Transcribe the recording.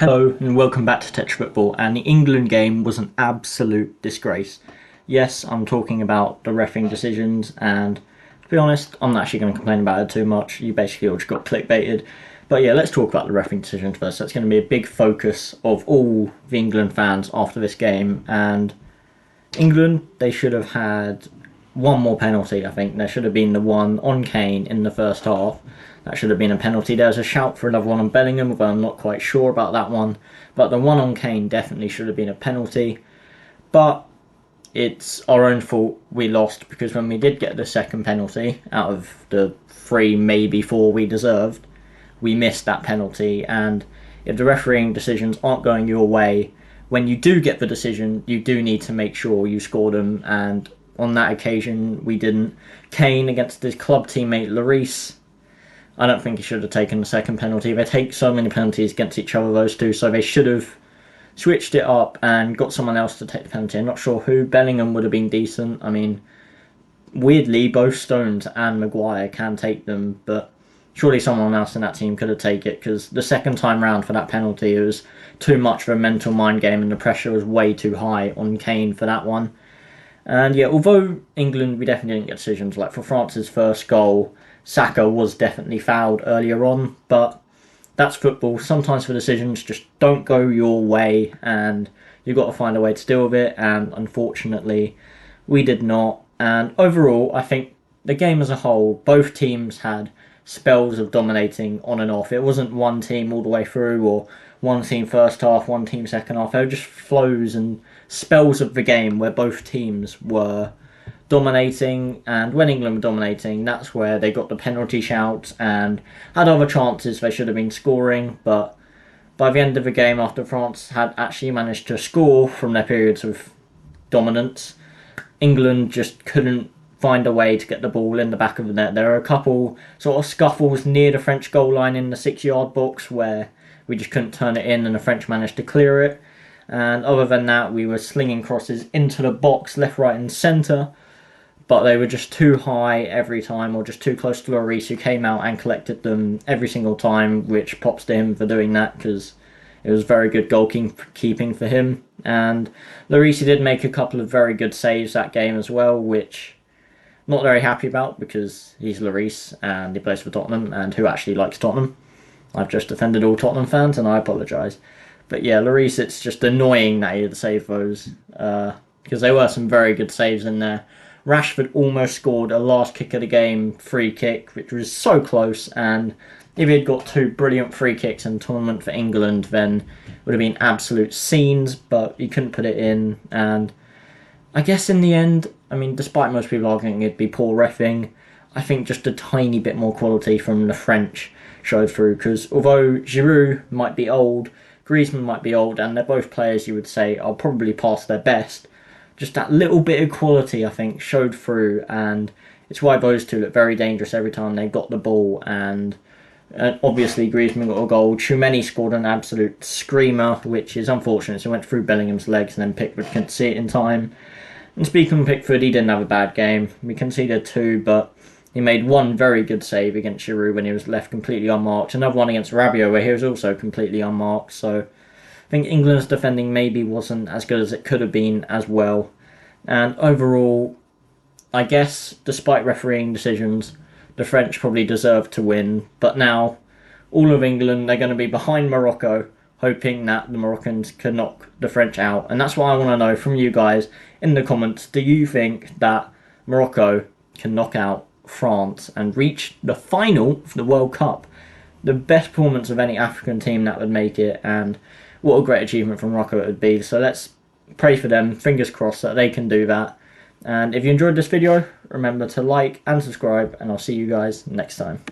Hello and welcome back to Touch Football, and the England game was an absolute disgrace. Yes, I'm talking about the refereeing decisions, and to be honest, I'm not actually going to complain about it too much. You basically all just got clickbaited. But yeah, let's talk about the refereeing decisions first. That's going to be a big focus of all the England fans after this game, and England, they should have had one more penalty, I think. There should have been the one on Kane in the first half. That should have been a penalty. There's a shout for another one on Bellingham, although I'm not quite sure about that one. But the one on Kane definitely should have been a penalty. But it's our own fault we lost, because when we did get the second penalty, out of the 3, maybe 4 we deserved, we missed that penalty. And if the refereeing decisions aren't going your way, when you do get the decision, you do need to make sure you score them. And on that occasion, we didn't. Kane against his club teammate Lloris, I don't think he should have taken the second penalty. They take so many penalties against each other, those two, so they should have switched it up and got someone else to take the penalty. I'm not sure who. Bellingham would have been decent. I mean, weirdly, both Stones and Maguire can take them, but surely someone else in that team could have taken it, because the second time round for that penalty, it was too much of a mental mind game and the pressure was way too high on Kane for that one. And yeah, although England, we definitely didn't get decisions. Like for France's first goal, Saka was definitely fouled earlier on, but that's football. Sometimes the decisions just don't go your way, and you've got to find a way to deal with it, and unfortunately, we did not. And overall, I think the game as a whole, both teams had spells of dominating on and off. It wasn't one team all the way through, or one team first half, one team second half. There were just flows and spells of the game where both teams were dominating, and when England were dominating, that's where they got the penalty shouts and had other chances they should have been scoring. But by the end of the game, after France had actually managed to score from their periods of dominance, England just couldn't find a way to get the ball in the back of the net. There were a couple sort of scuffles near the French goal line in the 6-yard box where we just couldn't turn it in and the French managed to clear it. And other than that, we were slinging crosses into the box, left, right and centre, but they were just too high every time, or just too close to Lloris, who came out and collected them every single time, which props to him for doing that, because it was very good goalkeeping for him. And Lloris did make a couple of very good saves that game as well, which I'm not very happy about, because he's Lloris and he plays for Tottenham, and who actually likes Tottenham? I've just offended all Tottenham fans, and I apologise. But yeah, Lloris, it's just annoying that he had to save those, because there were some very good saves in there. Rashford almost scored a last kick of the game free kick, which was so close, and if he had got 2 brilliant free kicks in the tournament for England, then it would have been absolute scenes, but he couldn't put it in. And I guess in the end, I mean, despite most people arguing it'd be poor reffing, I think just a tiny bit more quality from the French showed through, because although Giroud might be old, Griezmann might be old, and they're both players you would say are probably past their best, just that little bit of quality, I think, showed through, and it's why those two look very dangerous every time they got the ball. And obviously Griezmann got a goal. Tchouameni scored an absolute screamer, which is unfortunate. So it went through Bellingham's legs, and then Pickford couldn't see it in time. And speaking of Pickford, he didn't have a bad game. We conceded 2, but he made one very good save against Giroud when he was left completely unmarked. Another one against Rabiot where he was also completely unmarked. So I think England's defending maybe wasn't as good as it could have been as well. And overall, I guess, despite refereeing decisions, the French probably deserved to win. But now, all of England, they're going to be behind Morocco, hoping that the Moroccans can knock the French out. And that's what I want to know from you guys in the comments. Do you think that Morocco can knock out France and reach the final of the World Cup? The best performance of any African team that would make it, and what a great achievement from Morocco it would be. So let's pray for them, fingers crossed that they can do that. And if you enjoyed this video, remember to like and subscribe, and I'll see you guys next time.